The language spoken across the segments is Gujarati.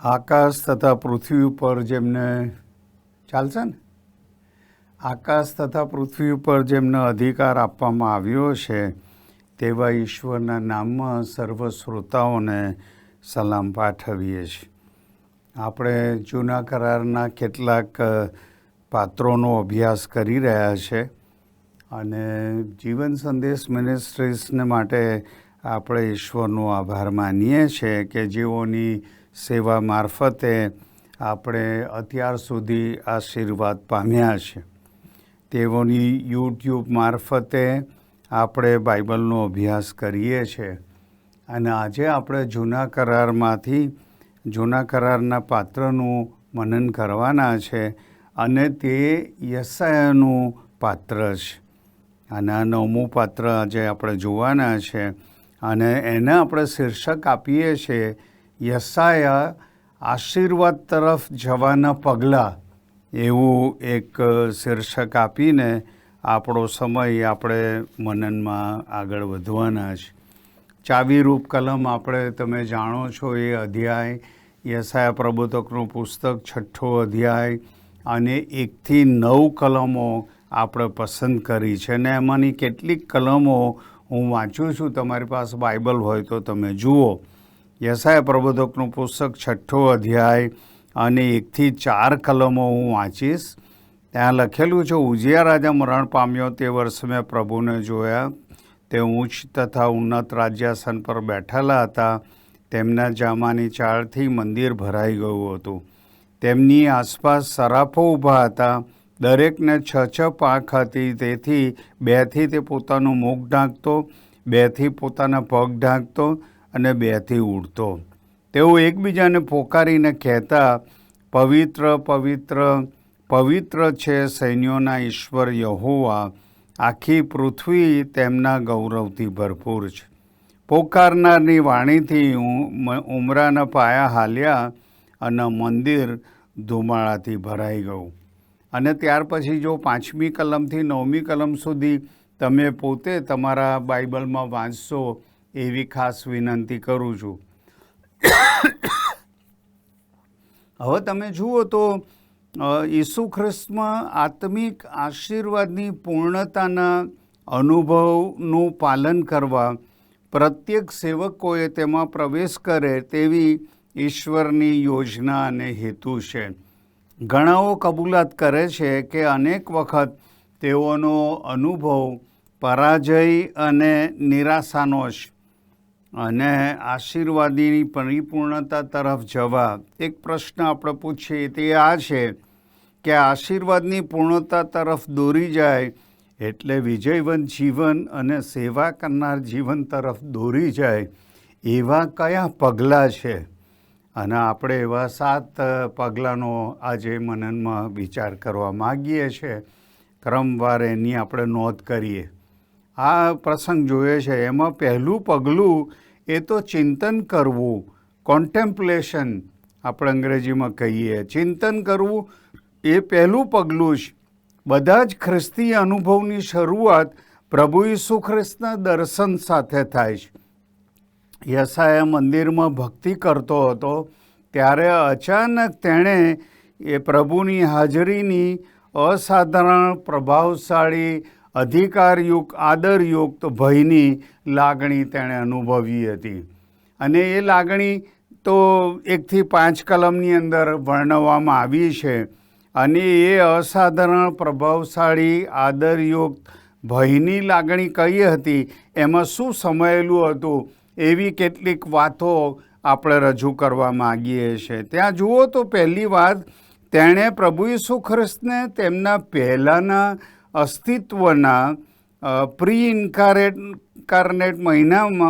આકાશ તથા પૃથ્વી ઉપર જેમને ચાલશે ને આકાશ તથા પૃથ્વી ઉપર જેમને અધિકાર આપવામાં આવ્યો છે તેવા ઈશ્વરના નામમાં સર્વ શ્રોતાઓને સલામ પાઠવીએ છીએ. આપણે જૂના કરારના કેટલાક પાત્રોનો અભ્યાસ કરી રહ્યા છે અને જીવન સંદેશ મિનિસ્ટ્રીઝને માટે આપણે ઈશ્વરનો આભાર માનીએ છીએ કે જેઓની સેવા મારફતે આપણે અત્યાર સુધી આશીર્વાદ પામ્યા છે. તેઓની યુટ્યુબ મારફતે આપણે બાઇબલનો અભ્યાસ કરીએ છીએ અને આજે આપણે જૂના કરારના પાત્રનું મનન કરવાના છે અને તે યશાયાનું પાત્ર છે. અને આ 9મું પાત્ર આજે આપણે જોવાના છે અને એને આપણે શીર્ષક આપીએ છીએ યશાયા આશીર્વાદ તરફ જવાના પગલાં. એવું એક શીર્ષક આપીને આપણો સમય આપણે મનનમાં આગળ વધવાના છે. ચાવીરૂપ કલમ આપણે તમે જાણો છો એ અધ્યાય યશાયા પ્રબોધકનું પુસ્તક 6થો અધ્યાય અને 1થી 9 કલમો આપણે પસંદ કરી છે અને એમાંની કેટલીક કલમો હું વાંચું છું. તમારી પાસે બાઇબલ હોય તો તમે જુઓ. યશાયા પ્રબોધકનું પુસ્તક 6થો અધ્યાય અને 1થી 4 કલમો હું વાંચીશ. ત્યાં લખેલું છે, ઉજિયા રાજા મરણ પામ્યો તે વર્ષે મેં પ્રભુને જોયા. તે ઉચ્ચ તથા ઉન્નત રાજ્યાસન પર બેઠેલા હતા. તેમના જામાની ચાળથી મંદિર ભરાઈ ગયું હતું. તેમની આસપાસ સરાફો ઊભા હતા. દરેકને 6 પાંખ હતી. તેથી 2થી તે પોતાનું મુખ ઢાંકતો, 2થી પોતાના પગ ઢાંકતો અને 2થી ઉડતો. તેઓ એકબીજાને પોકારીને કહેતા, પવિત્ર પવિત્ર પવિત્ર છે સૈન્યોના ઈશ્વર યહોવા, આખી પૃથ્વી તેમના ગૌરવથી ભરપૂર છે. પોકારનારની વાણીથી ઉમરાના પાયા હાલ્યા અને મંદિર ધુમાડાથી ભરાઈ ગયું. અને ત્યાર પછી જો 5મી કલમથી 9મી કલમ સુધી તમે પોતે તમારા બાઇબલમાં વાંચશો એવી ખાસ વિનંતી કરું છું. હવે તમે જુઓ તો ઈસુ ખ્રિસ્તમાં આત્મિક આશીર્વાદની પૂર્ણતાના અનુભવનું પાલન કરવા પ્રત્યેક સેવકોએ તેમાં પ્રવેશ કરે તેવી ઈશ્વરની યોજના અને હેતુ છે. ઘણાઓ કબૂલાત કરે છે કે અનેક વખત તેઓનો અનુભવ પરાજય અને નિરાશાનો છે અને આશીર્વાદની પરિપૂર્ણતા તરફ જવા એક પ્રશ્ન આપણે પૂછીએ તે આ છે કે આશીર્વાદની પૂર્ણતા તરફ દોરી જાય એટલે વિજયવંત જીવન અને સેવા કરનાર જીવન તરફ દોરી જાય એવા કયા પગલાં છે? અને આપણે એવા 7 પગલાંનો આજે મનનમાં વિચાર કરવા માગીએ છીએ. ક્રમવાર એની આપણે નોંધ કરીએ. આ પ્રસંગ જોઈએ છે એમાં પહેલું પગલું એ તો ચિંતન કરવું, કોન્ટેમ્પલેશન આપણે અંગ્રેજીમાં કહીએ. ચિંતન કરવું એ પહેલું પગલું છે. બધા જ ખ્રિસ્તી અનુભવની શરૂઆત પ્રભુ ઈસુ ખ્રિસ્તના દર્શન સાથે થાય છે. યશાયા મંદિરમાં ભક્તિ કરતો હતો ત્યારે અચાનક તેણે એ પ્રભુની હાજરીની અસાધારણ પ્રભાવશાળી અધિકારયુક્ત આદરયુક્ત ભયની લાગણી તેણે અનુભવી હતી. અને એ લાગણી તો 1થી 5 કલમની અંદર વર્ણવવામાં આવી છે. અને એ અસાધારણ પ્રભાવશાળી આદરયુક્ત ભયની લાગણી કઈ હતી, એમાં શું સમાયેલું હતું, એવી કેટલીક વાતો આપણે રજૂ કરવા માગીએ છીએ. ત્યાં જુઓ તો પહેલી વાત, તેણે પ્રભુ ઈસુ ખ્રિસ્તને તેમના પહેલાંના અસ્તિત્વના પ્રી ઇન્કાર્નેટ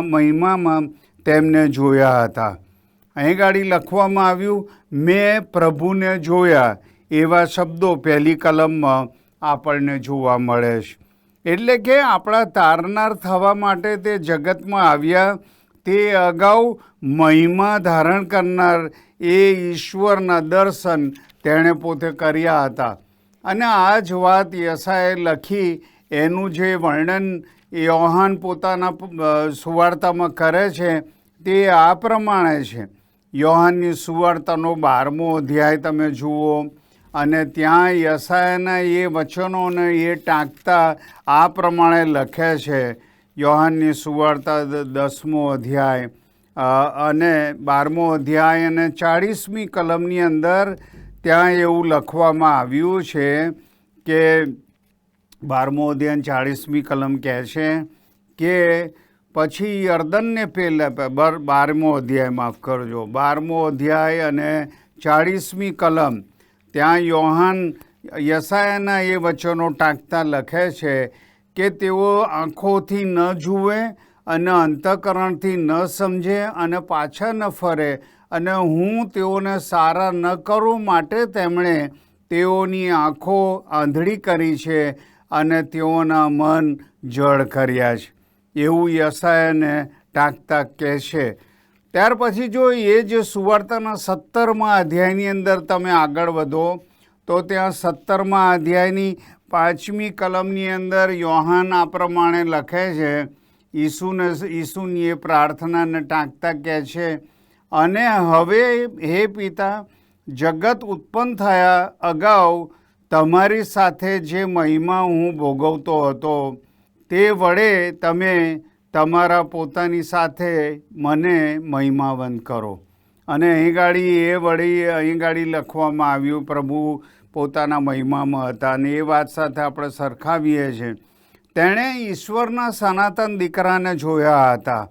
મહિમામાં તેમને જોયા હતા. અહીં ગાડી લખવામાં આવ્યું, મેં પ્રભુને જોયા. એવા શબ્દો પહેલી કલમમાં આપણને જોવા મળે છે. એટલે કે આપણા તારનાર થવા માટે તે જગતમાં આવ્યા તે અગાઉ મહિમા ધારણ કરનાર એ ઈશ્વરના દર્શન તેણે પોતે કર્યા હતા. અને આ જ વાત યશાયાએ લખી એનું જે વર્ણન યોહાન પોતાના સુવાર્તામાં કરે છે તે આ પ્રમાણે છે યોહાનની સુવાર્તાનો 12મો અધ્યાય તમે જુઓ અને ત્યાં યશાયાના એ વચનોને એ ટાંકતા આ પ્રમાણે લખે છે. યોહાનની સુવાર્તા 10મો અધ્યાય અને 12મો અધ્યાય અને 40મી કલમની અંદર ત્યાં એવું લખવામાં આવ્યું છે કે 12મો અધ્યાય 40મી કલમ કહે છે કે પછી યર્દનને પહેલાં 12મો અધ્યાય માફ કરજો 12મો અધ્યાય અને 40મી કલમ ત્યાં યોહાન યશાયાના એ વચનો ટાંકતા લખે છે કે તેઓ આંખોથી ન જુએ અને અંતઃકરણથી ન સમજે અને પાછા ન ફરે અને હું તેઓને સારા ન કરું માટે તેમણે તેઓની આંખો આંધળી કરી છે અને તેઓના મન જડ કર્યા છે, એવું યશાયાને ટાંકતા કહે છે. ત્યાર પછી જો એ જે સુવાર્તાના 17મા અધ્યાયની અંદર તમે આગળ વધો તો ત્યાં 17મા અધ્યાયની 5મી કલમની અંદર યોહાન આ પ્રમાણે લખે છે. ઈસુની એ પ્રાર્થનાને ટાંકતા કહે છે, અને હવે હે પિતા, જગત ઉત્પન્ન થયા અગાઉ તમારી સાથે જે મહિમા હું ભોગવતો હતો તે વડે તમે તમારા પોતાની સાથે મને મહિમાવંત કરો. અને અહીં ગાડી લખવામાં આવ્યું પ્રભુ પોતાના મહિમામાં હતા અને એ વાત સાથે આપણે સરખાવીએ છીએ. તેણે ઈશ્વરના સનાતન દીકરાને જોયા હતા,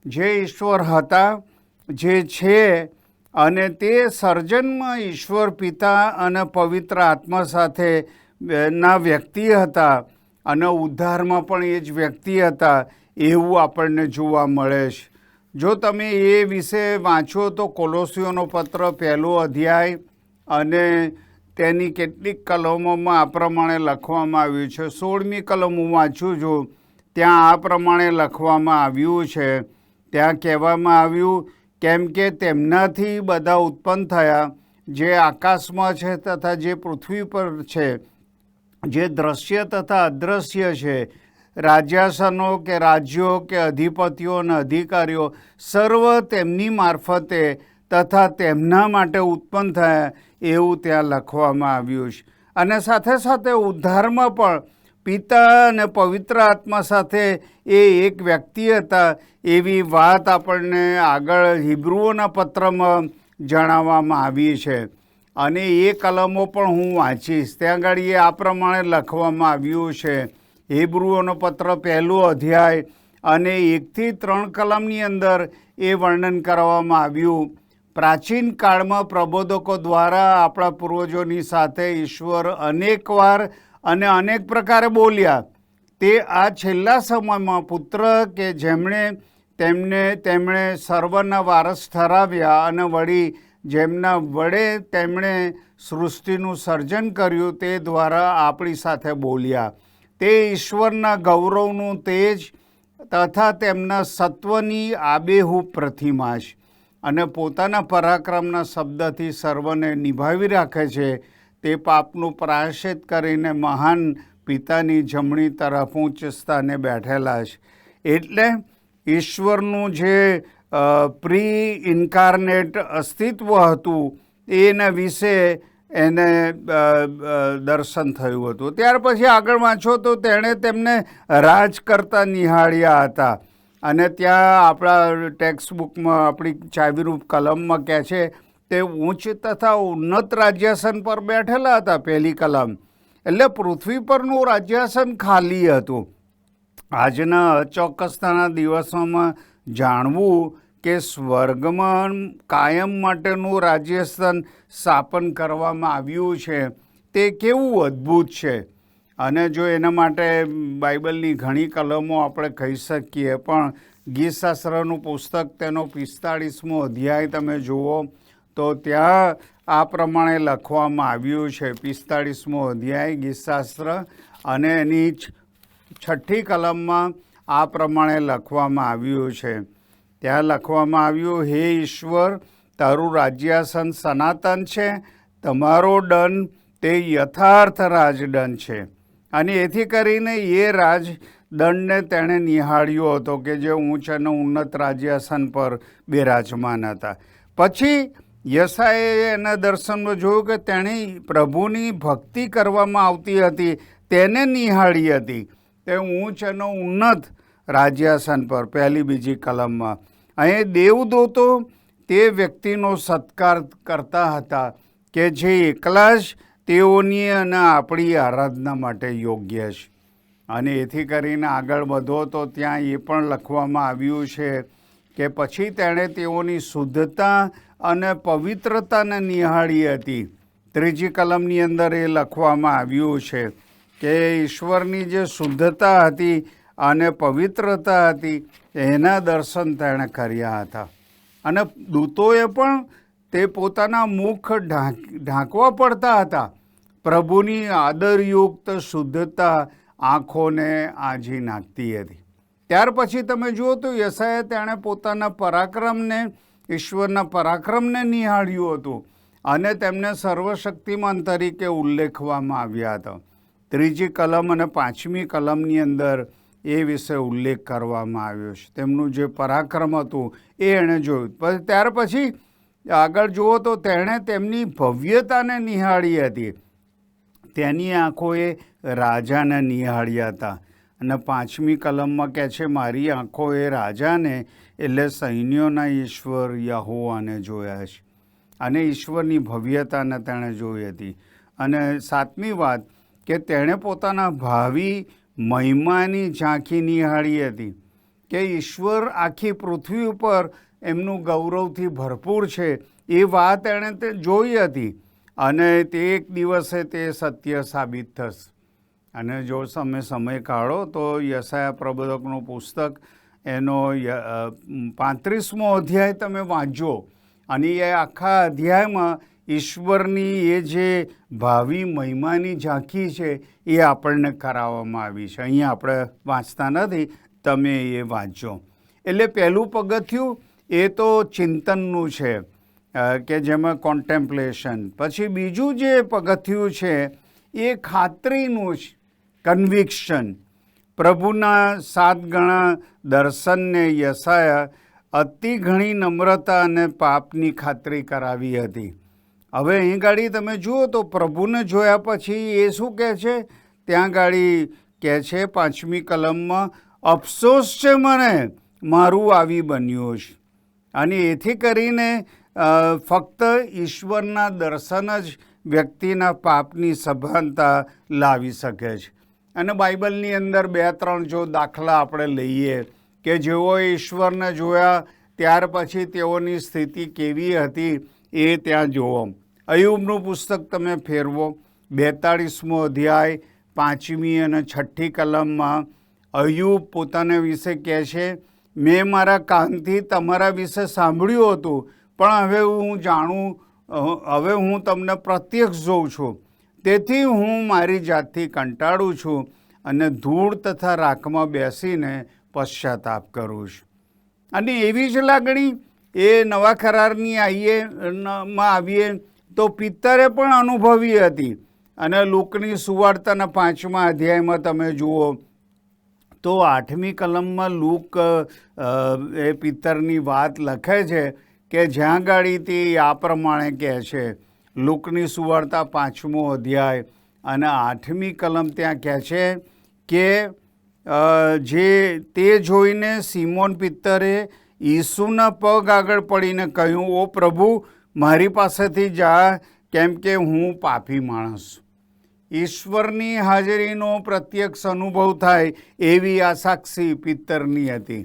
જે ઈશ્વર હતા, જે છે અને તે સર્જનમાં ઈશ્વર પિતા અને પવિત્ર આત્મા સાથે ના વ્યક્તિ હતા અને ઉદ્ધારમાં પણ એ જ વ્યક્તિ હતા એવું આપણને જોવા મળે છે. જો તમે એ વિશે વાંચો તો કોલોસીઓનો પત્ર 1લો અધ્યાય અને તેની કેટલીક કલમોમાં આ પ્રમાણે લખવામાં આવ્યું છે. 16મી કલમ હું વાંચું છું, ત્યાં આ પ્રમાણે લખવામાં આવ્યું છે. ત્યાં કહેવામાં આવ્યું, કેમ કે તેમનાથી બધા ઉત્પન્ન થયા, જે આકાશમાં છે તથા જે પૃથ્વી પર છે, જે દ્રશ્ય તથા અદ્રશ્ય છે, રાજ્યાસનો કે રાજ્યો કે અધિપતિઓ અને અધિકારીઓ, સર્વ તેમની મારફતે તથા તેમના માટે ઉત્પન્ન થયા એવું ત્યાં લખવામાં આવ્યું છે. અને સાથે સાથે ઉદ્ધારમાં પણ પિતા અને પવિત્ર આત્મા સાથે એ એક વ્યક્તિ હતા એવી વાત આપણને આગળ હિબ્રુઓના પત્રમાં જણાવવામાં આવી છે. અને એ કલમો પણ હું વાંચીશ. ત્યાં આગળ એ આ પ્રમાણે લખવામાં આવ્યું છે. હિબ્રુઓનો પત્ર 1લો અધ્યાય અને 1થી 3 કલમની અંદર એ વર્ણન કરવામાં આવ્યું. પ્રાચીન કાળમાં પ્રબોધકો દ્વારા આપણા પૂર્વજોની સાથે ઈશ્વર અનેકવાર અને અનેક પ્રકારે બોલ્યા. તે આ છેલ્લા સમયમાં પુત્ર કે તેમણે સર્વના વારસ ઠરાવ્યા અને વળી જેમના વડે તેમણે સૃષ્ટિનું સર્જન કર્યું તે દ્વારા આપણી સાથે બોલ્યા. તે ઈશ્વરના ગૌરવનું તેજ તથા તેમના સત્વની આબેહૂબ પ્રતિમા છે અને પોતાના પરાક્રમના શબ્દથી સર્વને નિભાવી રાખે છે. તે પાપનું પ્રાયશ્ચિત કરીને મહાન પિતાની જમણી તરફ ઉચ્ચ સ્થાને બેઠેલા છે. એટલે ઈશ્વરનું જે પ્રી ઇન્કાર્નેટ અસ્તિત્વ હતું એના વિશે એને દર્શન થયું હતું. ત્યાર પછી આગળ વાંચો તો તેણે તેમને રાજ કરતા નિહાળ્યા હતા. અને ત્યાં આપણા ટેક્સ્ટ બુકમાં આપણી ચાવીરૂપ કલમમાં કહે છે તે ઉચ્ચ તથા ઉન્નત રાજ્યાસન પર બેઠેલા હતા. 1લી કલમ એટલે પૃથ્વી પરનું રાજ્યાસન ખાલી હતું. આજના અચોક્કસતાના દિવસોમાં જાણવું કે સ્વર્ગમાં કાયમ માટેનું રાજ્યસ્થાન સ્થાપન કરવામાં આવ્યું છે તે કેવું અદ્ભુત છે. અને જો એના માટે બાઇબલની ઘણી કલમો આપણે કહી શકીએ, પણ ગીતશાસ્ત્રનું પુસ્તક તેનો 45મો અધ્યાય તમે જુઓ તો ત્યાં આ પ્રમાણે લખવામાં આવ્યું છે. 45મો અધ્યાય ગીતશાસ્ત્ર અને એની 6ઠ્ઠી કલમમાં આ પ્રમાણે લખવામાં આવ્યું છે. ત્યાં લખવામાં આવ્યું, હે ઈશ્વર, તારું રાજ્યાસન સનાતન છે, તમારો દંડ તે યથાર્થ રાજદંડ છે. અને એથી કરીને એ રાજદંડને તેણે નિહાળ્યો હતો કે જે ઊંચ અને ઉન્નત રાજ્યાસન પર બિરાજમાન હતા. પછી યશાયાએ એના દર્શનમાં જોયું કે તેણે પ્રભુની ભક્તિ કરવામાં આવતી હતી, તેને નિહાળી હતી. તે ઊંચ અને ઉન્નત રાજ્યાસન પર, પહેલી બીજી કલમમાં. અહીં દેવદૂતો તે વ્યક્તિનો સત્કાર કરતા હતા કે જે એકલા જ તેઓની અને આપણી આરાધના માટે યોગ્ય છે. અને એથી કરીને આગળ વધો તો ત્યાં એ પણ લખવામાં આવ્યું છે કે પછી તેણે તેઓની શુદ્ધતા અને પવિત્રતાને નિહાળી હતી. ત્રીજી કલમની અંદર એ લખવામાં આવ્યું છે કે ઈશ્વરની જે શુદ્ધતા હતી અને પવિત્રતા હતી એના દર્શન તેણે કર્યા હતા. અને દૂતોએ પણ તે પોતાના મુખ ઢાંકવા પડતા હતા. પ્રભુની આદરયુક્ત શુદ્ધતા આંખોને આંજી નાખતી હતી. ત્યાર પછી તમે જુઓ તો યશાયાએ તેણે પોતાના પરાક્રમને, ઈશ્વરના પરાક્રમને નિહાળ્યું હતું અને તેમને સર્વશક્તિમાન તરીકે ઉલ્લેખવામાં આવ્યા હતા. ત્રીજી કલમ અને પાંચમી કલમની અંદર એ વિશે ઉલ્લેખ કરવામાં આવ્યો છે. તેમનું જે પરાક્રમ હતું એ એણે જોયું. ત્યાર પછી આગળ જુઓ તો તેણે તેમની ભવ્યતાને નિહાળી હતી. તેની આંખોએ રાજાને નિહાળ્યા હતા. અને પાંચમી કલમમાં કહે છે, મારી આંખોએ રાજાને એટલે સૈન્યોના ઈશ્વર યહોવાને જોયા છે. અને ઈશ્વરની ભવ્યતાને તેણે જોઈ હતી. અને સાતમી વાત કે તેણે પોતાના ભાવિ મહિમાની ઝાંખી નિહાળી હતી કે ઈશ્વર આખી પૃથ્વી ઉપર એમનું ગૌરવથી ભરપૂર છે એ વાત એણે તે જોઈ હતી. અને તે એક દિવસે તે સત્ય સાબિત થશે. અને જો તમે સમય કાઢો તો યશાયા પ્રબોધકનું પુસ્તક એનો 35મો અધ્યાય તમે વાંચજો અને એ આખા અધ્યાયમાં ઈશ્વરની એ જે ભાવિ મહિમાની ઝાંખી છે એ આપણને કરાવવામાં આવી છે. અહીંયા આપણે વાંચતા નથી, તમે એ વાંચજો. એટલે પહેલું પગથિયું એ તો ચિંતનનું છે કે જેમાં કોન્ટેમ્પલેશન. પછી બીજું જે પગથિયું છે એ ખાતરીનું છે, કન્વિક્શન. પ્રભુના 7 ગણા દર્શનને યશાયા અતિ ઘણી નમ્રતા અને પાપની ખાતરી કરાવી હતી. હવે અહીં ગાડી તમે જુઓ તો પ્રભુને જોયા પછી એ શું કહે છે? ત્યાં ગાડી કહે છે 5મી કલમમાં, અફસોસ છે મને મારું આવી બન્યું છે. અને એથી કરીને ફક્ત ઈશ્વરના દર્શન જ વ્યક્તિના પાપની સભાનતા લાવી શકે છે. અને બાઇબલની અંદર 2-3 જો દાખલા આપણે લઈએ કે જેઓ ઈશ્વરને જોયા ત્યાર પછી તેઓની સ્થિતિ કેવી હતી એ ત્યાં જુઓ. અયુબનું પુસ્તક તમે ફેરવો, 42મો અધ્યાય 5મી અને 6ઠી કલમમાં અયુબ પોતાના વિશે કહે છે, મેં મારા કાનથી તમારા વિશે સાંભળ્યું હતું, પણ હવે હું જાણું, હવે હું તમને પ્રત્યક્ષ જોઉં છું. તેથી હું મારી જાતથી કંટાળું છું અને ધૂળ તથા રાખમાં બેસીને પશ્ચાતાપ કરું છું. અને એવી જ લાગણી એ નવા કરારની આવીએ તો પિત્તરે પણ અનુભવી હતી. અને લૂકની સુવાર્તાના 5મા અધ્યાયમાં તમે જુઓ તો 8મી કલમમાં લૂક એ પિત્તરની વાત લખે છે કે જ્યાં ગાડી તે આ પ્રમાણે કહે છે. લૂકની સુવાર્તા 5મો અધ્યાય અને 8મી કલમ ત્યાં કહે છે કે જે તે જોઈને સિમોન પિત્તરે ઈસુના પગ આગળ પડીને કહ્યું, ઓ પ્રભુ, મારી પાસેથી જા, કેમ કે હું પાપી માણસ. ઈશ્વરની હાજરીનો પ્રત્યક્ષ અનુભવ થાય એવી આ સાક્ષી પિત્તરની હતી.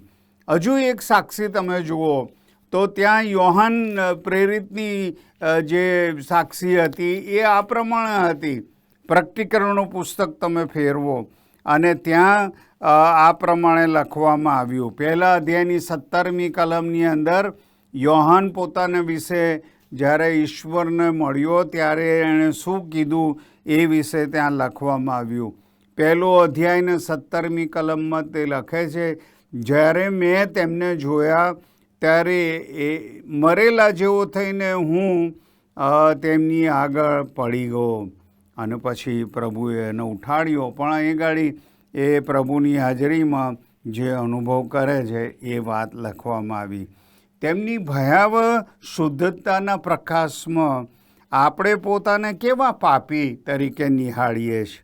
હજુ એક સાક્ષી તમે જુઓ તો ત્યાં યોહાન પ્રેરિતની જે સાક્ષી હતી એ આ પ્રમાણે હતી. પ્રકટીકરણનું પુસ્તક તમે ફેરવો અને ત્યાં આ પ્રમાણે લખવામાં આવ્યું. 1 અધ્યાયની 17મી કલમની અંદર યોહાન પોતાના વિશે જ્યારે ઈશ્વરને મળ્યો ત્યારે એણે શું કીધું એ વિશે ત્યાં લખવામાં આવ્યું. 1 અધ્યાયને 17મી કલમમાં તે લખે છે, જ્યારે મેં તેમને જોયા ત્યારે એ મરેલા જેવો થઈને હું તેમની આગળ પડી ગયો. અને પછી પ્રભુએ એને ઉઠાડ્યો. પણ અહીં ગાડી એ પ્રભુની હાજરીમાં જે અનુભવ કરે છે એ વાત લખવામાં આવી. તેમની ભયાવહ શુદ્ધતાના પ્રકાશમાં આપણે પોતાને કેવા પાપી તરીકે નિહાળીએ છીએ.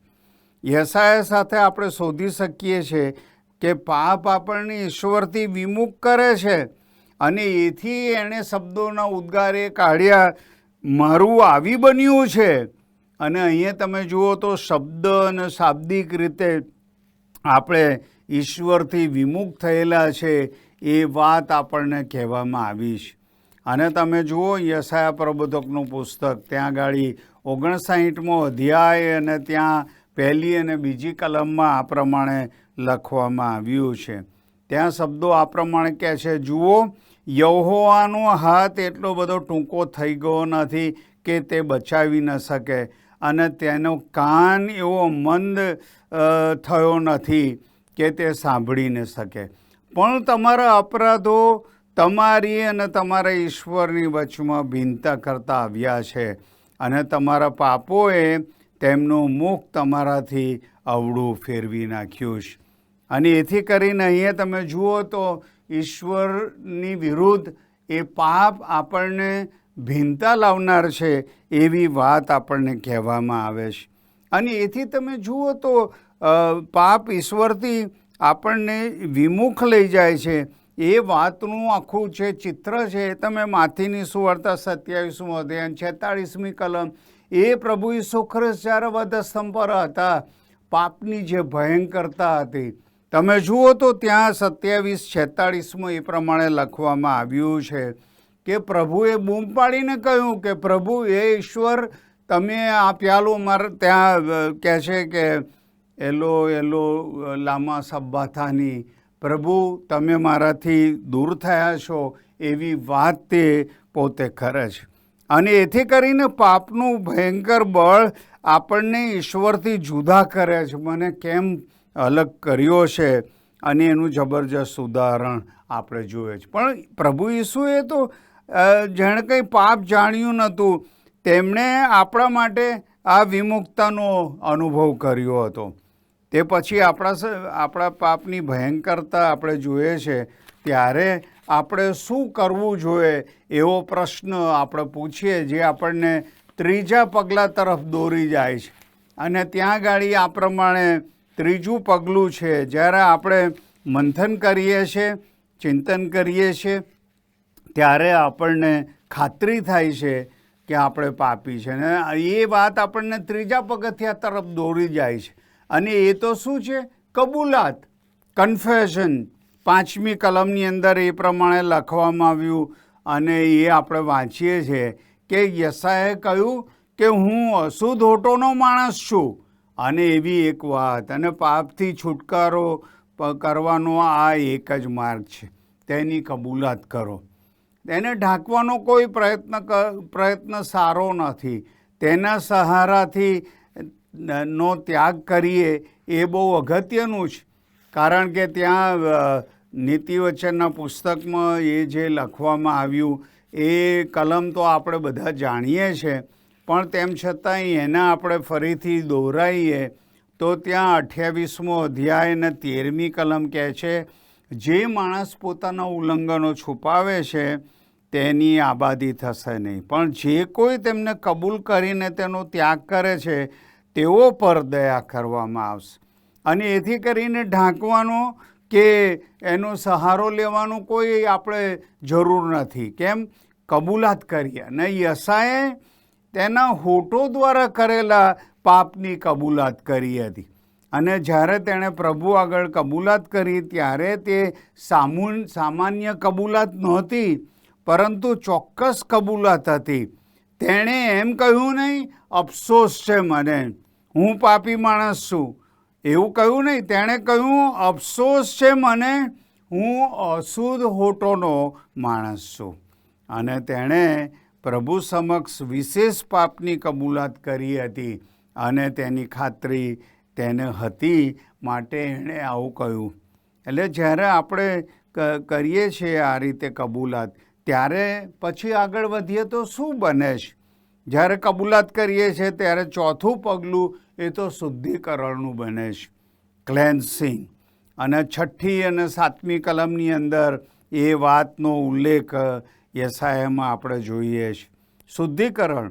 યશાયા સાથે આપણે શોધી શકીએ છીએ કે પાપ આપણને ઈશ્વરથી વિમુખ કરે છે અને એથી એણે શબ્દોના ઉદ્ગારે કાઢ્યા, મારું આવી બન્યું છે. અને અહીંયા તમે જુઓ તો શબ્દ અને શાબ્દિક રીતે આપણે ઈશ્વરથી વિમુખ થયેલા છે એ વાત આપણને કહેવામાં આવી છે. અને તમે જુઓ યશાયા પ્રબોધકનું પુસ્તક, ત્યાં આગળ 59મો અધ્યાય અને ત્યાં 1 અને 2 કલમમાં આ પ્રમાણે લખવામાં આવ્યું છે. ત્યાં શબ્દો આ પ્રમાણે કહે છે, જુઓ, યહોવાનો હાથ એટલો બધો ટૂંકો થઈ ગયો નથી કે તે બચાવી ન શકે, અને તેનો કાન એવો મંદ થયો નથી કે તે સાંભળી ન શકે. પણ તમારા અપરાધો તમારી અને તમારા ઈશ્વરની વચમાં ભિન્નતા કરતા આવ્યા છે, અને તમારા પાપોએ તેમનું મુખ તમારાથી અવળું ફેરવી નાખ્યું છે. અને એથી કરીને અહીંયા તમે જુઓ તો ઈશ્વરની વિરુદ્ધ એ પાપ આપણને ભિન્નતા લાવનાર છે એવી વાત આપણને કહેવામાં આવે છે. અને એથી તમે જુઓ તો પાપ ઈશ્વરથી આપણને વિમુખ લઈ જાય છે એ વાતનું આખું જે ચિત્ર છે તમે માથીની સુવાર્તા 27મો અધ્યાય 46મી કલમ, એ પ્રભુ ઈસુ ખ્રિસ્ત જ્યારે વધસ્તંભ પર હતા, પાપની જે ભયંકરતા હતી તમે જુઓ તો ત્યાં 27:46 એ પ્રમાણે લખવામાં આવ્યું છે કે પ્રભુએ બૂમ પાડીને કહ્યું કે પ્રભુ એ ઈશ્વર, તમે આ પ્યાલો મારે, ત્યાં કહે છે કે એલો એલો લામા સબ્બાથાની, પ્રભુ તમે મારાથી દૂર થયા છો, એવી વાત તે પોતે કરે છે. અને એથી કરીને પાપનું ભયંકર બળ આપણને ઈશ્વરથી જુદા કરે છે. મને કેમ અલગ કર્યો છે, અને એનું જબરજસ્ત ઉદાહરણ આપણે જોઈએ છે. પણ પ્રભુ ઈસુએ તો જેણે કંઈ પાપ જાણ્યું નહોતું, તેમણે આપણા માટે આ વિમુક્તતાનો અનુભવ કર્યો હતો. તે પછી આપણા પાપની ભયંકરતા આપણે જોઈએ છે, ત્યારે આપણે શું કરવું જોઈએ એવો પ્રશ્ન આપણે પૂછીએ, જે આપણને 3જા પગલાં તરફ દોરી જાય છે. અને ત્યાં ગાડી આ પ્રમાણે 3જું પગલું છે, જ્યારે આપણે મંથન કરીએ છીએ, ચિંતન કરીએ છીએ, ત્યારે આપણને ખાતરી થાય છે કે આપણે પાપી છે. અને એ વાત આપણને 3જા પગથિયા તરફ દોરી જાય છે. અને એ તો શું છે? કબૂલાત, કન્ફેશન. 5મી કલમની અંદર એ પ્રમાણે લખવામાં આવ્યું, અને એ આપણે વાંચીએ છીએ કે યશાયાએ કહ્યું કે હું અશુદ્ધ હોઠોનો માણસ છું. અને એવી એક વાત, અને પાપથી છુટકારો કરવાનો આ એક જ માર્ગ છે, તેની કબૂલાત કરો. તેને ઢાંકવાનો કોઈ પ્રયત્ન સારો નથી. તેના સહારાથી નો ત્યાગ કરીએ એ બહુ અગત્યનું છે. કારણ કે ત્યાં નીતિવચનના પુસ્તકમાં એ જે લખવામાં આવ્યું એ કલમ તો આપણે બધા જાણીએ છીએ, પણ તેમ છતાંય એના આપણે ફરીથી દોહરાઈએ તો ત્યાં 28મો અધ્યાય અને 13મી કલમ કહે છે, જે માણસ પોતાના ઉલ્લંઘનો છુપાવે છે તેની આબાદી થશે નહીં, પણ જે કોઈ તેમને કબૂલ કરીને તેનો ત્યાગ કરે છે તેઓ પર દયા કરવામાં આવશે. અને એથી કરીને ઢાંકવાનો કે એનો સહારો લેવાનો કોઈ આપણે જરૂર નથી. કેમ? કબૂલાત કરીએ. અને યશાયાએ તેના હોઠો દ્વારા કરેલા પાપની કબૂલાત કરી હતી. અને જ્યારે તેણે પ્રભુ આગળ કબૂલાત કરી ત્યારે તે સામાન્ય કબૂલાત નહોતી, પરંતુ ચોક્કસ કબૂલાત હતી. તેણે એમ કહ્યું નહીં, અફસોસ છે મને, હું પાપી માણસ છું, એવું કહ્યું નહીં. તેણે કહ્યું, અફસોસ છે મને, હું અશુદ્ધ હોઠોનો માણસ છું. અને તેણે પ્રભુ સમક્ષ વિશેષ પાપની કબૂલાત કરી હતી, અને તેની ખાતરી તેને હતી, માટે એણે આવું કહ્યું. એટલે જ્યારે આપણે કરીએ છીએ આ રીતે કબૂલાત, ત્યારે પછી આગળ વધીએ તો શું બને છે? જ્યારે કબૂલાત કરીએ છીએ ત્યારે 4થું પગલું એ તો શુદ્ધિકરણનું બને છે, ક્લેન્સિંગ. અને 6ઠ્ઠી અને 7મી કલમની અંદર એ વાતનો ઉલ્લેખ યશાયામાં આપણે જોઈએ છે. શુદ્ધિકરણ,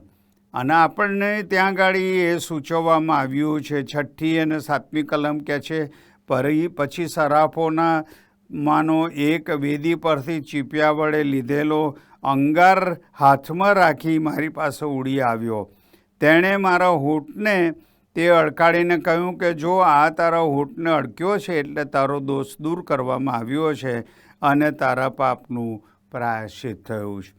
અને આપણને ત્યાં ગાડી એ સૂચવવામાં આવ્યું છે. 6ઠ્ઠી અને 7મી કલમ કહે છે, પછી સરાફોના માનો એક વેદી પરથી ચીપિયા વડે લીધેલો અંગાર હાથમાં રાખી મારી પાસે ઉડી આવ્યો. તેણે મારા હોઠને તે અડકાડીને કહ્યું કે જો આ તારા હોઠને અડક્યો છે એટલે તારો દોષ દૂર કરવામાં આવ્યો છે અને તારા પાપનું પ્રાયશ્ચિત થયું છે.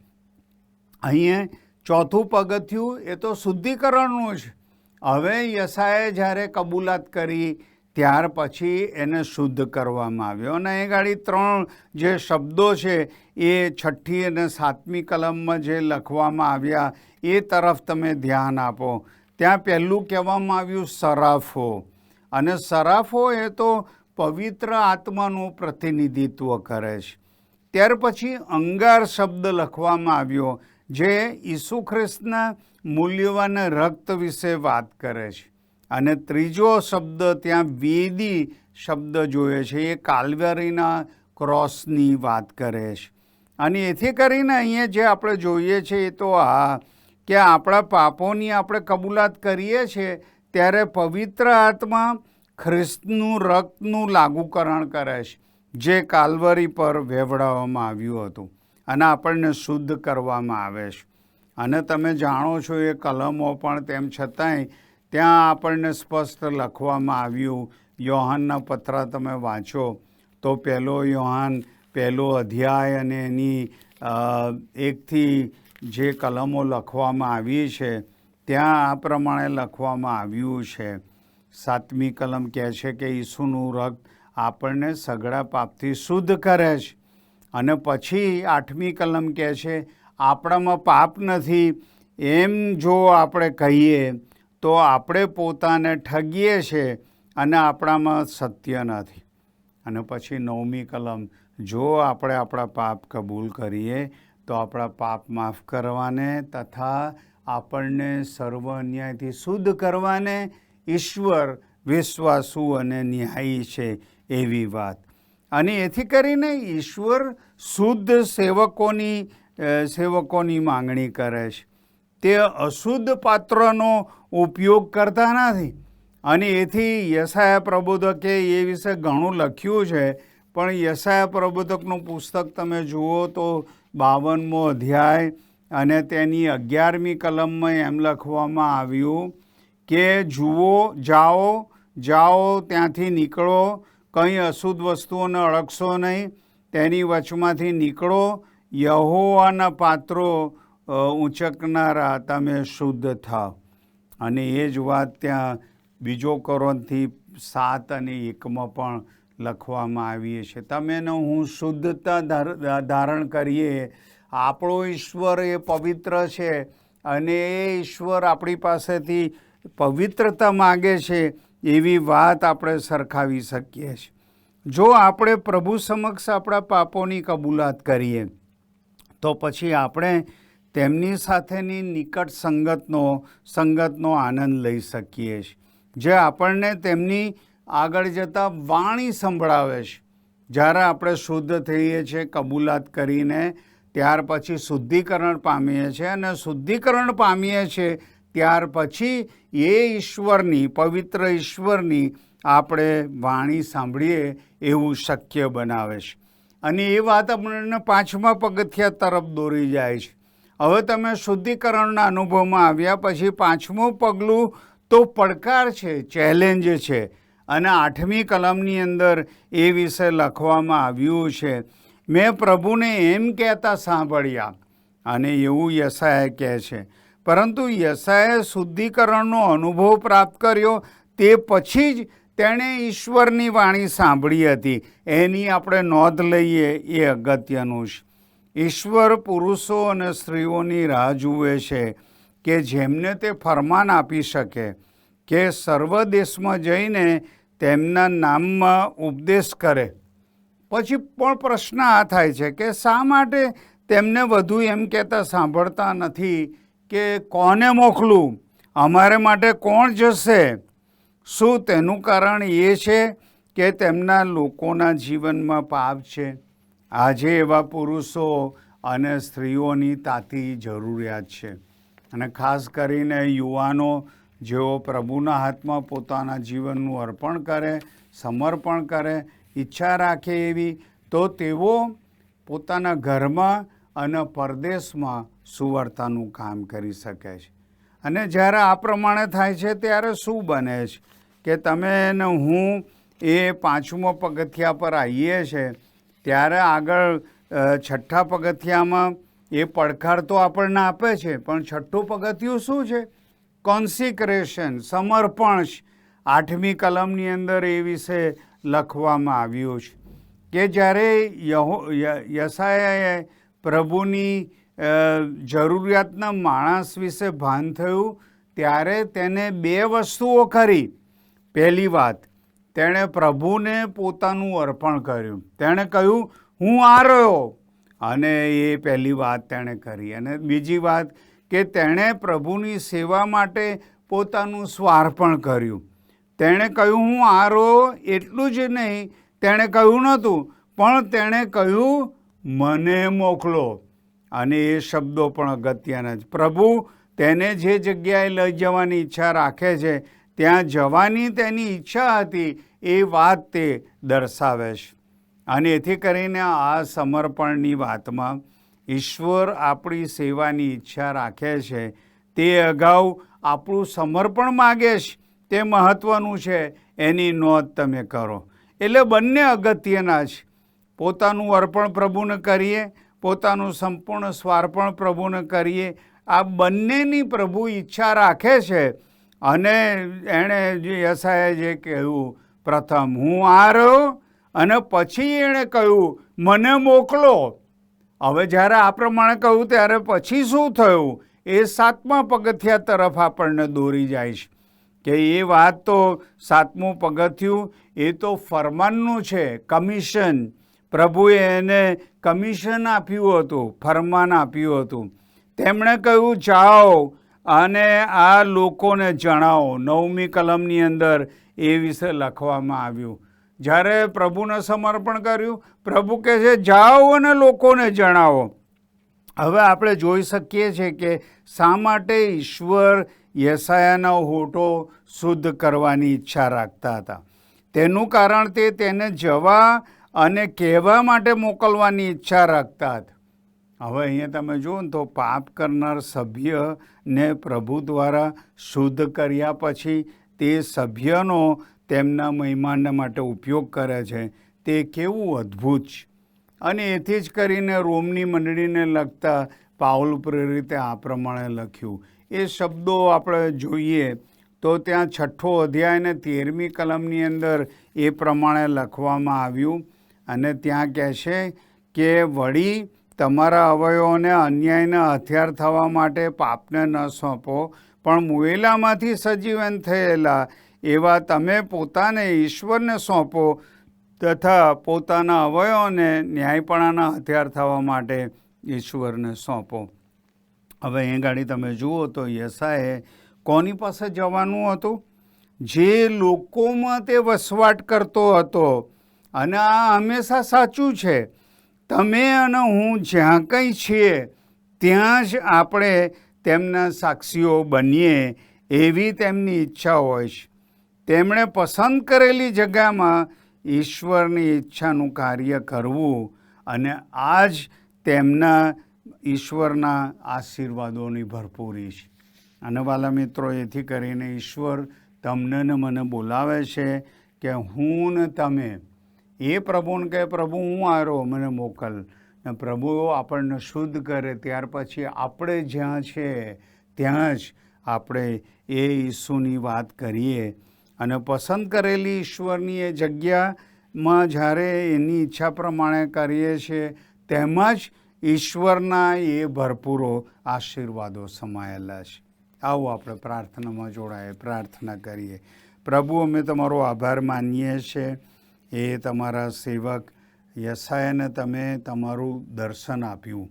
અહીંયા ચોથું પગથિયું એ તો શુદ્ધિકરણનું છે. હવે યશાયાએ જ્યારે કબૂલાત કરી ત્યાર પછી એને શુદ્ધ કરવામાં આવ્યો. અને એ ગાડી 3 જે શબ્દો છે એ 6ઠ્ઠી અને 7મી કલમમાં જે લખવામાં આવ્યા એ તરફ તમે ધ્યાન આપો. ત્યાં પહેલું કહેવામાં આવ્યું સરાફો, અને સરાફો એ તો પવિત્ર આત્માનું પ્રતિનિધિત્વ કરે છે. ત્યાર પછી અંગાર શબ્દ લખવામાં આવ્યો જે ઈસુ ખ્રિસ્તના મૂલ્યવાન રક્ત વિશે વાત કરે છે. અને ત્રીજો શબ્દ ત્યાં વેદી શબ્દ જોઈએ છે, એ કાલ્વરીના ક્રોસની વાત કરે છે. અને એથી કરીને અહીંયા જે આપણે જોઈએ છે એ તો કે આપણા પાપોની આપણે કબૂલાત કરીએ છીએ ત્યારે પવિત્ર આત્મા ખ્રિસ્તનું રક્તનું લાગુકરણ કરે છે જે કાલ્વરી પર વહેવડાવવામાં આવ્યું હતું અને આપણને શુદ્ધ કરવામાં આવે છે. અને તમે જાણો છો એ કલમો પણ તેમ છતાંય ત્યાં આપણને સ્પષ્ટ લખવામાં આવ્યું. યોહાનના પત્ર તમે વાંચો તો 1 યોહાન 1 અધ્યાય અને એની 1થી જે કલમો લખવામાં આવી છે ત્યાં આ પ્રમાણે લખવામાં આવ્યું છે. 7મી કલમ કહે છે કે ઈસુનું રક્ત આપણને સઘળા પાપથી શુદ્ધ કરે છે. અને પછી 8મી કલમ કહે છે આપણામાં પાપ નથી એમ જો આપણે કહીએ તો આપણે પોતાને ઠગીએ છીએ અને આપણામાં સત્ય નથી. અને પછી 9મી કલમ જો આપણે આપણા પાપ કબૂલ કરીએ તો આપણા પાપ માફ કરવાને તથા આપણને સર્વ અન્યાયથી શુદ્ધ કરવાને ઈશ્વર વિશ્વાસુ અને ન્યાયી છે એવી વાત. અને એથી કરીને ઈશ્વર શુદ્ધ સેવકોની માંગણી કરે છે. તે અશુદ્ધ પાત્રનો ઉપયોગ કરતા નથી. અને એથી યશાયા પ્રબોધકે એ વિશે ઘણું લખ્યું છે, પણ યશાયા પ્રબોધકનું પુસ્તક તમે જુઓ તો 52મો અધ્યાય અને તેની 11મી કલમમાં એમ લખવામાં આવ્યું કે જુઓ, જાઓ ત્યાંથી નીકળો, કંઈ અશુદ્ધ વસ્તુઓને અળગશો નહીં, તેની વચમાંથી નીકળો, યહોવાના પાત્રો ઊંચકનારા તમે શુદ્ધ થાવ. અને એ જ વાત ત્યાં 2 કોરિન્થી 7 અને 1માં પણ લખવામાં આવી છે. તમે ને હું શુદ્ધતા ધારણ કરીએ. આપણો ઈશ્વર એ પવિત્ર છે અને એ ઈશ્વર આપણી પાસેથી પવિત્રતા માગે છે એવી વાત આપણે સરખાવી શકીએ છીએ. જો આપણે પ્રભુ સમક્ષ આપણા પાપોની કબૂલાત કરીએ તો પછી આપણે તેમની સાથેની નિકટ સંગતનો આનંદ લઈ શકીએ છીએ, જે આપણને તેમની આગળ જતાં વાણી સંભળાવે છે. જ્યારે આપણે શુદ્ધ થઈએ છીએ કબૂલાત કરીને ત્યાર પછી શુદ્ધિકરણ પામીએ છીએ, અને શુદ્ધિકરણ પામીએ છીએ ત્યાર પછી એ ઈશ્વરની, પવિત્ર ઈશ્વરની આપણે વાણી સાંભળીએ એવું શક્ય બનાવે છે. અને એ વાત આપણને 5મા પગથિયા તરફ દોરી જાય છે. હવે તમે શુદ્ધિકરણના અનુભવમાં આવ્યા પછી 5મું પગલું તો પડકાર છે, ચેલેન્જ છે. અને 8મી કલમની અંદર એ વિશે લખવામાં આવ્યું છે, મેં પ્રભુને એમ કહેતા સાંભળ્યા. અને એવું યશાયા કહે છે. પરંતુ યશાયાએ શુદ્ધિકરણનો અનુભવ પ્રાપ્ત કર્યો તે પછી જ તેણે ઈશ્વરની વાણી સાંભળી હતી. એની આપણે નોંધ લઈએ એ અગત્યનું છે. ઈશ્વર પુરુષો અને સ્ત્રીઓની રાહ જુએ છે કે જેમને તે ફરમાન આપી શકે કે સર્વ દેશમાં જઈને તેમના નામમાં ઉપદેશ કરે. પછી પણ પ્રશ્ન આ થાય છે કે શા માટે તેમને વધુ એમ કહેતા સાંભળતા નથી કે કોને મોકલું, અમારે માટે કોણ જશે? શું તેનું કારણ એ છે કે તેમના લોકોના જીવનમાં પાપ છે? આજે એવા પુરુષો અને સ્ત્રીઓની તાતી જરૂરિયાત છે. અને ખાસ કરીને યુવાનો જેઓ પ્રભુના હાથમાં પોતાના જીવનનું અર્પણ કરે, સમર્પણ કરે, ઈચ્છા રાખે એવી, તો તેઓ પોતાના ઘરમાં અને પરદેશમાં સુવાર્તાનું કામ કરી શકે છે. અને જ્યારે આ પ્રમાણે થાય છે ત્યારે શું બને છે કે તમે ને હું એ 5મો પગથિયા પર આવીએ છીએ, ત્યારે આગળ 6ઠ્ઠા પગથિયામાં એ પડકાર તો આપણને આપે છે, પણ 6ઠ્ઠું પગથિયું શું છે? કોન્સિક્રેશન, સમર્પણ. 8મી કલમની અંદર એ વિશે લખવામાં આવ્યું છે કે જ્યારે યશાયાએ પ્રભુની જરૂરિયાતના માણસ વિશે ભાન થયું ત્યારે તેને 2 વસ્તુઓ કરી. પહેલી વાત, તેણે પ્રભુને પોતાનું અર્પણ કર્યું. તેણે કહ્યું, હું આ રહ્યો, અને એ પહેલી વાત તેણે કરી. અને બીજી વાત કે તેણે પ્રભુની સેવા માટે પોતાનું સ્વાર્પણ કર્યું. તેણે કહ્યું, હું આ રહ્યો એટલું જ નહીં, તેણે કહ્યું નહોતું, પણ તેણે કહ્યું, મને મોકલો. અને એ શબ્દો પણ અગત્યના છે. પ્રભુ તેને જે જગ્યાએ લઈ જવાની ઈચ્છા રાખે છે ત્યાં જવાની તેની ઈચ્છા હતી, એ વાત તે દર્શાવે છે. અને એથી કરીને આ સમર્પણની વાતમાં ઈશ્વર આપણી સેવાની ઈચ્છા રાખે છે, તે અગાઉ આપણું સમર્પણ માગે છે, તે મહત્ત્વનું છે. એની નોંધ તમે કરો. એટલે બંને અગત્યના છે. પોતાનું અર્પણ પ્રભુને કરીએ, પોતાનું સંપૂર્ણ સ્વાર્પણ પ્રભુને કરીએ, આ બંનેની પ્રભુ ઈચ્છા રાખે છે. અને એણે યશાયાએ જે કહ્યું, પ્રથમ હું આ રહ્યો, અને પછી એણે કહ્યું, મને મોકલો. હવે જ્યારે આ પ્રમાણે કહ્યું ત્યારે પછી શું થયું? એ 7મા પગથિયા તરફ આપણને દોરી જાય છે કે એ વાત તો 7મું પગથિયું એ તો ફરમાનનું છે, કમિશન. પ્રભુએ એને કમિશન આપ્યું હતું, ફરમાન આપ્યું હતું. તેમણે કહ્યું, જાઓ અને આ લોકોને જણાવો. 9મી કલમની અંદર એ વિશે લખવામાં આવ્યું. જ્યારે પ્રભુને સમર્પણ કર્યું, પ્રભુ કહે છે, જાઓ અને લોકોને જણાવો. હવે આપણે જોઈ શકીએ છીએ કે શા માટે ઈશ્વર યશાયાના હોઠો શુદ્ધ કરવાની ઈચ્છા રાખતા હતા. તેનું કારણ તે તેને જવા અને કહેવા માટે મોકલવાની ઈચ્છા રાખતા હતા. હવે અહીંયા તમે જુઓ ને તો પાપ કરનાર સભ્યને પ્રભુ દ્વારા શુદ્ધ કર્યા પછી તે સભ્યનો તેમના મહેમાન માટે ઉપયોગ કરે છે, તે કેવું અદ્ભુત છે. અને એથી જ કરીને રોમની મંડળીને લગતા પાઉલ પ્રેરિતે આ પ્રમાણે લખ્યું. એ શબ્દો આપણે જોઈએ તો ત્યાં 6ઠ્ઠો અધ્યાય અને 13મી કલમની અંદર એ પ્રમાણે લખવામાં આવ્યું. અને ત્યાં કહે છે કે વળી તમારા અવયવોને અન્યાયના હથિયાર થવા માટે પાપને ન સોંપો, પણ મુએલામાંથી સજીવન થયેલા એવા તમે પોતાને ઈશ્વરને સોંપો, તથા પોતાના અવયવોને ન્યાયપણાના હથિયાર થવા માટે ઈશ્વરને સોંપો. હવે અહીં ગાડી તમે જુઓ તો યશાયાએ કોની પાસે જવાનું હતું? જે લોકોમાં તે વસવાટ કરતો હતો. અને આ હંમેશા સાચું છે. તમે અને હું જ્યાં કંઈ છીએ ત્યાં જ આપણે તેમના સાક્ષીઓ બનીએ, એવી તેમની ઈચ્છા હોય છે. તેમણે પસંદ કરેલી જગ્યામાં ઈશ્વરની ઈચ્છાનું કાર્ય કરવું, અને આ જ તેમના ઈશ્વરના આશીર્વાદોની ભરપૂરી છે. અને વાલા મિત્રો, એથી કરીને ઈશ્વર તમને ને મને બોલાવે છે કે હું ને તમે એ પ્રભુને કહે, પ્રભુ હું આવ્યો, મને મોકલ. ને પ્રભુ આપણને શુદ્ધ કરે ત્યાર પછી આપણે જ્યાં છે ત્યાં જ આપણે એ ઈસુની વાત કરીએ. અને પસંદ કરેલી ઈશ્વરની એ જગ્યામાં જ્યારે એની ઈચ્છા પ્રમાણે કરીએ છીએ, તેમાં જ ઈશ્વરના એ ભરપૂરો આશીર્વાદો સમાયેલા છે. આવો આપણે પ્રાર્થનામાં જોડાઈએ, પ્રાર્થના કરીએ. પ્રભુ, અમે તમારો આભાર માનીએ છીએ. એ તમારા સેવક યશાયાને તમે તમારું દર્શન આપ્યું,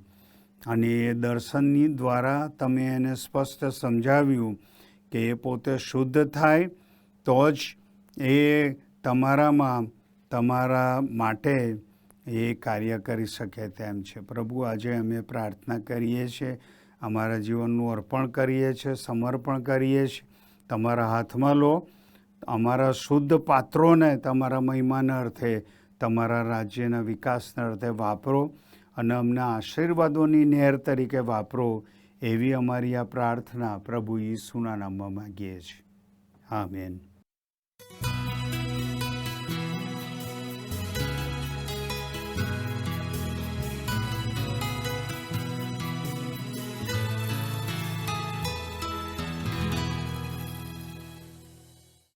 અને એ દર્શનની દ્વારા તમે એને સ્પષ્ટ સમજાવ્યું કે એ પોતે શુદ્ધ થાય તો જ એ તમારામાં તમારા માટે એ કાર્ય કરી શકે તેમ છે. પ્રભુ, આજે અમે પ્રાર્થના કરીએ છીએ, અમારા જીવનનું અર્પણ કરીએ છીએ, સમર્પણ કરીએ છીએ. તમારા હાથમાં લો. અમારા શુદ્ધ પાત્રોને તમારા મહિમાના અર્થે, તમારા રાજ્યના વિકાસના અર્થે વાપરો અને અમને આશીર્વાદોની નહેર તરીકે વાપરો. એવી અમારી આ પ્રાર્થના પ્રભુ ઈસુના નામમાં માગીએ છીએ. આમેન.